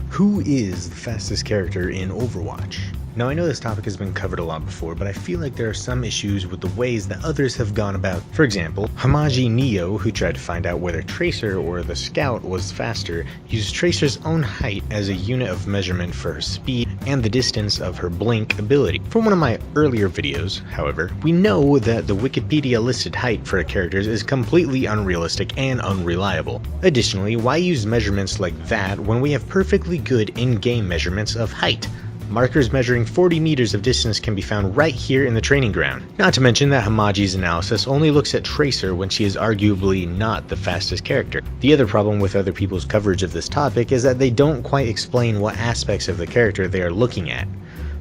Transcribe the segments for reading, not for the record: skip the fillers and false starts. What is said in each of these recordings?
Who is the fastest character in Overwatch? Now I know this topic has been covered a lot before, but I feel like there are some issues with the ways that others have gone about. For example, Hamaji Neo, who tried to find out whether Tracer or the Scout was faster, used Tracer's own height as a unit of measurement for her speed and the distance of her blink ability. From one of my earlier videos, however, we know that the Wikipedia listed height for characters is completely unrealistic and unreliable. Additionally, why use measurements like that when we have perfectly good in-game measurements of height? Markers measuring 40 meters of distance can be found right here in the training ground. Not to mention that Hamaji's analysis only looks at Tracer when she is arguably not the fastest character. The other problem with other people's coverage of this topic is that they don't quite explain what aspects of the character they are looking at.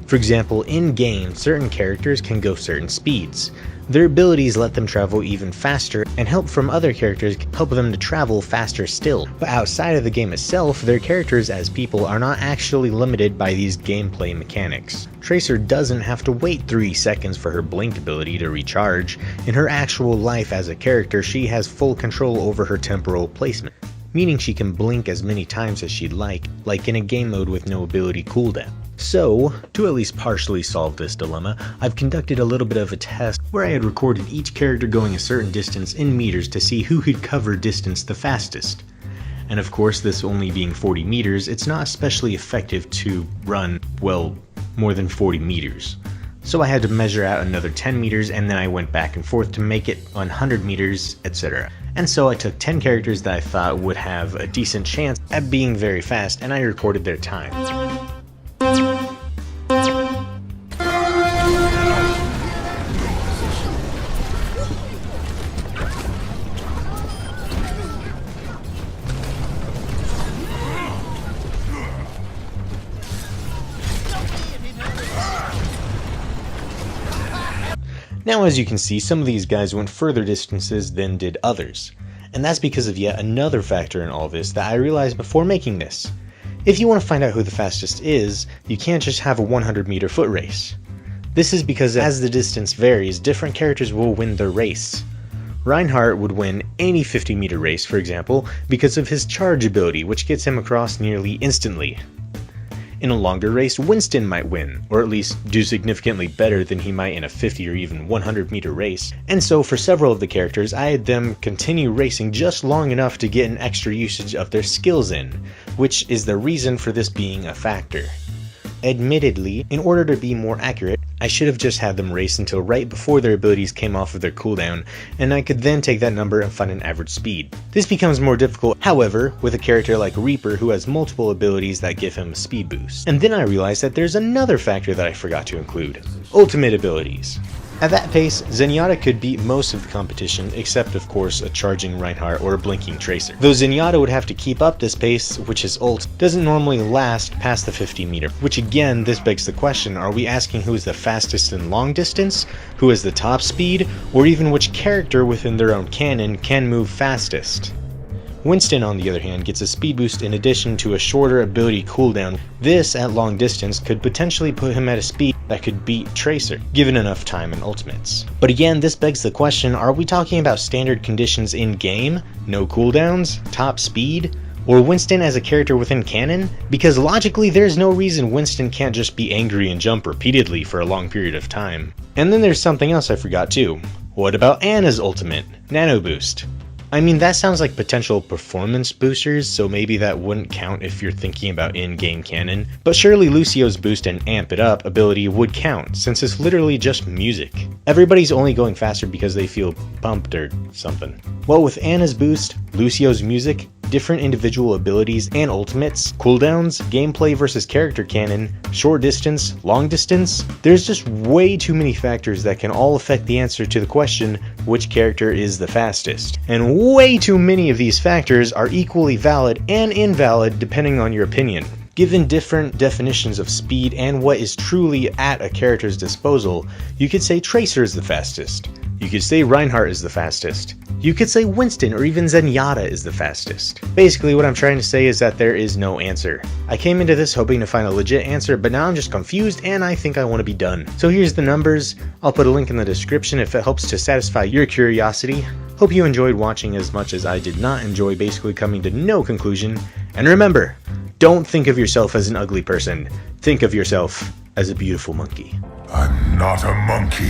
For example, in-game, certain characters can go certain speeds. Their abilities let them travel even faster, and help from other characters help them to travel faster still. But outside of the game itself, their characters as people are not actually limited by these gameplay mechanics. Tracer doesn't have to wait 3 seconds for her blink ability to recharge. In her actual life as a character, she has full control over her temporal placement, meaning she can blink as many times as she'd like in a game mode with no ability cooldown. So, to at least partially solve this dilemma, I've conducted a little bit of a test where I had recorded each character going a certain distance in meters to see who could cover distance the fastest. And of course, this only being 40 meters, it's not especially effective to run, well, more than 40 meters. So I had to measure out another 10 meters and then I went back and forth to make it 100 meters, etc. And so I took 10 characters that I thought would have a decent chance at being very fast and I recorded their time. Now as you can see, some of these guys went further distances than did others. And that's because of yet another factor in all this that I realized before making this. If you want to find out who the fastest is, you can't just have a 100-meter foot race. This is because as the distance varies, different characters will win their race. Reinhardt would win any 50-meter race, for example, because of his charge ability, which gets him across nearly instantly. In a longer race, Winston might win, or at least do significantly better than he might in a 50 or even 100-meter race. And so for several of the characters, I had them continue racing just long enough to get an extra usage of their skills in, which is the reason for this being a factor. Admittedly, in order to be more accurate, I should have just had them race until right before their abilities came off of their cooldown, and I could then take that number and find an average speed. This becomes more difficult, however, with a character like Reaper who has multiple abilities that give him a speed boost. And then I realized that there's another factor that I forgot to include: ultimate abilities. At that pace, Zenyatta could beat most of the competition, except of course a charging Reinhardt or a blinking Tracer. Though Zenyatta would have to keep up this pace, which his ult doesn't normally last past the 50 meter. Which again, this begs the question, are we asking who is the fastest in long distance, who has the top speed, or even which character within their own canon can move fastest? Winston, on the other hand, gets a speed boost in addition to a shorter ability cooldown. This, at long distance, could potentially put him at a speed that could beat Tracer, given enough time and ultimates. But again, this begs the question, are we talking about standard conditions in-game? No cooldowns? Top speed? Or Winston as a character within canon? Because logically, there's no reason Winston can't just be angry and jump repeatedly for a long period of time. And then there's something else I forgot too. What about Ana's ultimate? Nano Boost. I mean, that sounds like potential performance boosters, so maybe that wouldn't count if you're thinking about in-game canon. But surely Lucio's boost and amp it up ability would count, since it's literally just music. Everybody's only going faster because they feel pumped or something. Well, with Ana's boost, Lucio's music, different individual abilities and ultimates, cooldowns, gameplay versus character canon, short distance, long distance, there's just way too many factors that can all affect the answer to the question, which character is the fastest? And way too many of these factors are equally valid and invalid depending on your opinion. Given different definitions of speed and what is truly at a character's disposal, you could say Tracer is the fastest. You could say Reinhardt is the fastest. You could say Winston or even Zenyatta is the fastest. Basically, what I'm trying to say is that there is no answer. I came into this hoping to find a legit answer, but now I'm just confused and I think I want to be done. So here's the numbers. I'll put a link in the description if it helps to satisfy your curiosity. Hope you enjoyed watching as much as I did not enjoy basically coming to no conclusion. And remember, Don't think of yourself as an ugly person. Think of yourself as a beautiful monkey. I'm not a monkey.